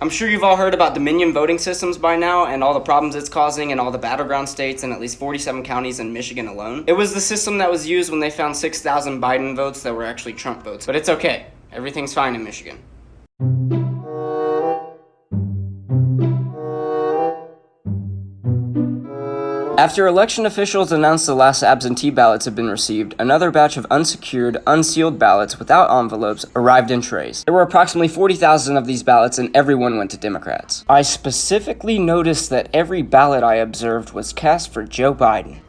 I'm sure you've all heard about Dominion voting systems by now and all the problems it's causing in all the battleground states in at least 47 counties in Michigan alone. It was the system that was used when they found 6,000 Biden votes that were actually Trump votes. But it's okay. Everything's fine in Michigan. After election officials announced the last absentee ballots had been received, another batch of unsecured, unsealed ballots without envelopes arrived in trays. There were approximately 40,000 of these ballots, and everyone went to Democrats. I specifically noticed that every ballot I observed was cast for Joe Biden.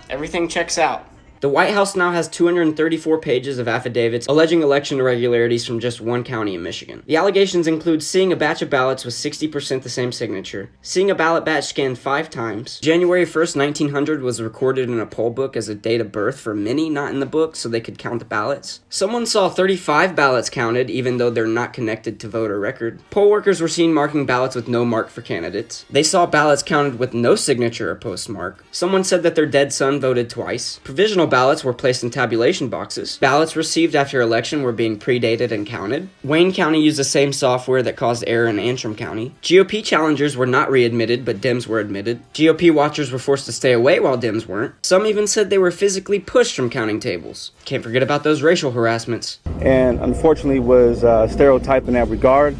Everything checks out. The White House now has 234 pages of affidavits alleging election irregularities from just one county in Michigan. The allegations include seeing a batch of ballots with 60% the same signature, seeing a ballot batch scanned 5 times, January 1st, 1900 was recorded in a poll book as a date of birth for many not in the book so they could count the ballots. Someone saw 35 ballots counted even though they're not connected to voter record. Poll workers were seen marking ballots with no mark for candidates. They saw ballots counted with no signature or postmark. Someone said that their dead son voted twice. Provisional ballots were placed in tabulation boxes. Ballots received after election were being predated and counted. Wayne County used the same software that caused error in Antrim County. GOP challengers were not readmitted, but Dems were admitted. GOP watchers were forced to stay away while Dems weren't. Some even said they were physically pushed from counting tables. Can't forget about those racial harassments. And unfortunately was stereotyped in that regard.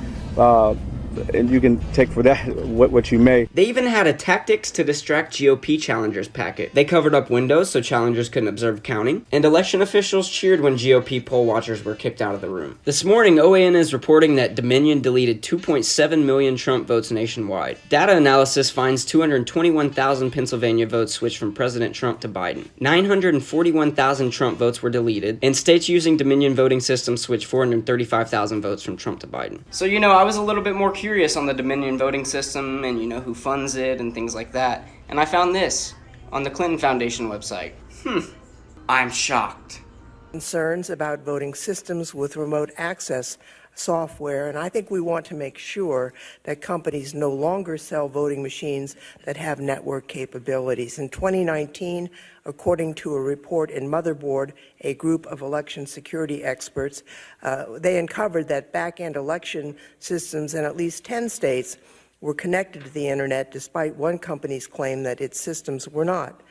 And you can take for that what you may. They even had a tactics to distract GOP challengers packet. They covered up windows so challengers couldn't observe counting, and election officials cheered when GOP poll watchers were kicked out of the room. This morning, OAN is reporting that Dominion deleted 2.7 million Trump votes nationwide. Data analysis finds 221,000 Pennsylvania votes switched from President Trump to Biden. 941,000 Trump votes were deleted, and states using Dominion voting systems switched 435,000 votes from Trump to Biden. So, I was a little bit more curious on the Dominion voting system and who funds it and things like that, and I found this on the Clinton Foundation website. I'm shocked. Concerns about voting systems with remote access software, and I think we want to make sure that companies no longer sell voting machines that have network capabilities. In 2019, according to a report in Motherboard, a group of election security experts, they uncovered that back-end election systems in at least 10 states were connected to the internet, despite one company's claim that its systems were not.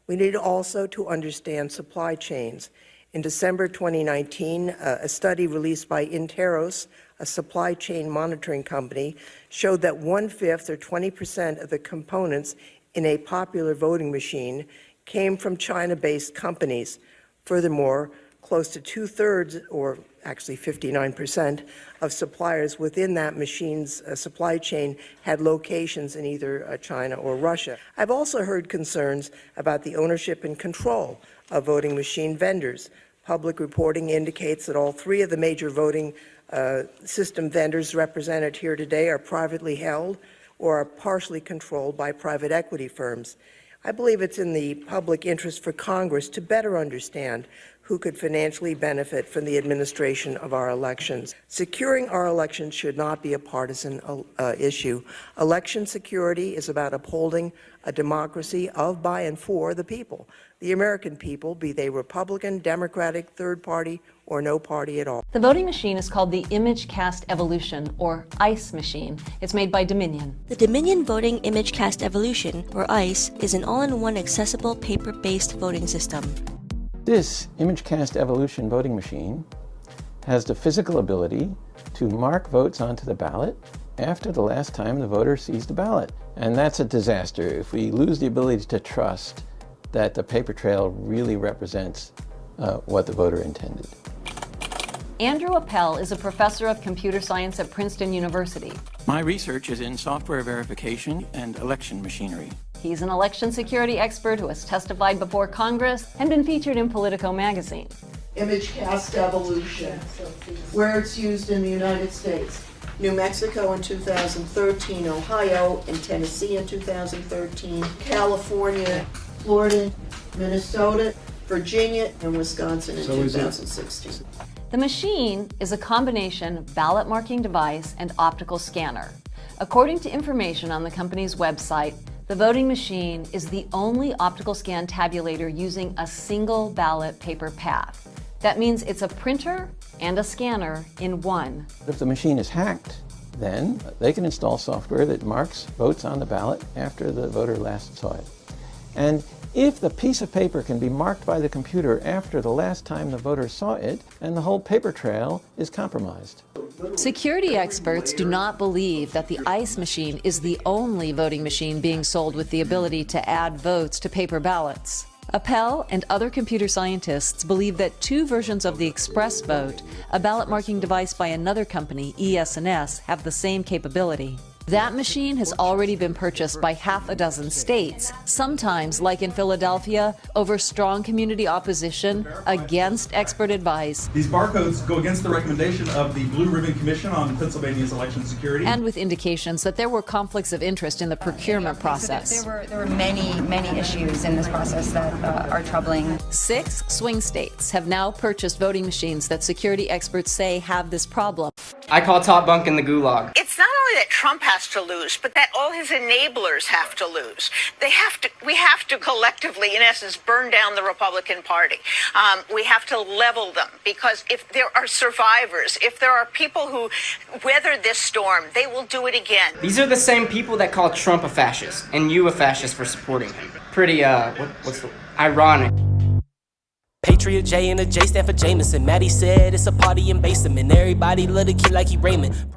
We need also to understand supply chains. In December 2019, a study released by Interos, a supply chain monitoring company, showed that 1/5 or 20% of the components in a popular voting machine came from China-based companies. Furthermore, close to 2/3, or actually 59%, of suppliers within that machine's supply chain had locations in either China or Russia. I've also heard concerns about the ownership and control of voting machine vendors. Public reporting indicates that all 3 of the major voting system vendors represented here today are privately held or are partially controlled by private equity firms. I believe it's in the public interest for Congress to better understand who could financially benefit from the administration of our elections. Securing our elections should not be a partisan issue. Election security is about upholding a democracy of, by, and for the people, the American people, be they Republican, Democratic, third party, or no party at all. The voting machine is called the Image Cast Evolution, or ICE machine. It's made by Dominion. The Dominion Voting Image Cast Evolution, or ICE, is an all-in-one accessible paper-based voting system. This ImageCast Evolution voting machine has the physical ability to mark votes onto the ballot after the last time the voter sees the ballot. And that's a disaster if we lose the ability to trust that the paper trail really represents what the voter intended. Andrew Appel is a professor of computer science at Princeton University. My research is in software verification and election machinery. He's an election security expert who has testified before Congress and been featured in Politico magazine. Image Cast Evolution, where it's used in the United States. New Mexico in 2013, Ohio and Tennessee in 2013, California, Florida, Minnesota, Virginia, and Wisconsin in 2016. The machine is a combination ballot marking device and optical scanner. According to information on the company's website, the voting machine is the only optical scan tabulator using a single ballot paper path. That means it's a printer and a scanner in one. If the machine is hacked, then they can install software that marks votes on the ballot after the voter last saw it. And if the piece of paper can be marked by the computer after the last time the voter saw it, and the whole paper trail is compromised. Security experts do not believe that the ICE machine is the only voting machine being sold with the ability to add votes to paper ballots. Appel and other computer scientists believe that two versions of the Express Vote, a ballot marking device by another company, ES&S, have the same capability. That machine has already been purchased by half a dozen states, sometimes, like in Philadelphia, over strong community opposition against expert advice. These barcodes go against the recommendation of the Blue Ribbon Commission on Pennsylvania's election security. And with indications that there were conflicts of interest in the procurement process. There were many issues in this process that are troubling. 6 swing states have now purchased voting machines that security experts say have this problem. I call top bunk in the gulag. It's not only that Trump has to lose, but that all his enablers have to lose. We have to collectively, in essence, burn down the Republican Party. We have to level them, because if there are survivors, if there are people who weathered this storm, they will do it again. These are the same people that call Trump a fascist, and you a fascist for supporting him. Pretty, what's the, ironic. Patriot J and a J stand for Jameson. Maddie said it's a party in basement. Everybody love the kid like he Raymond.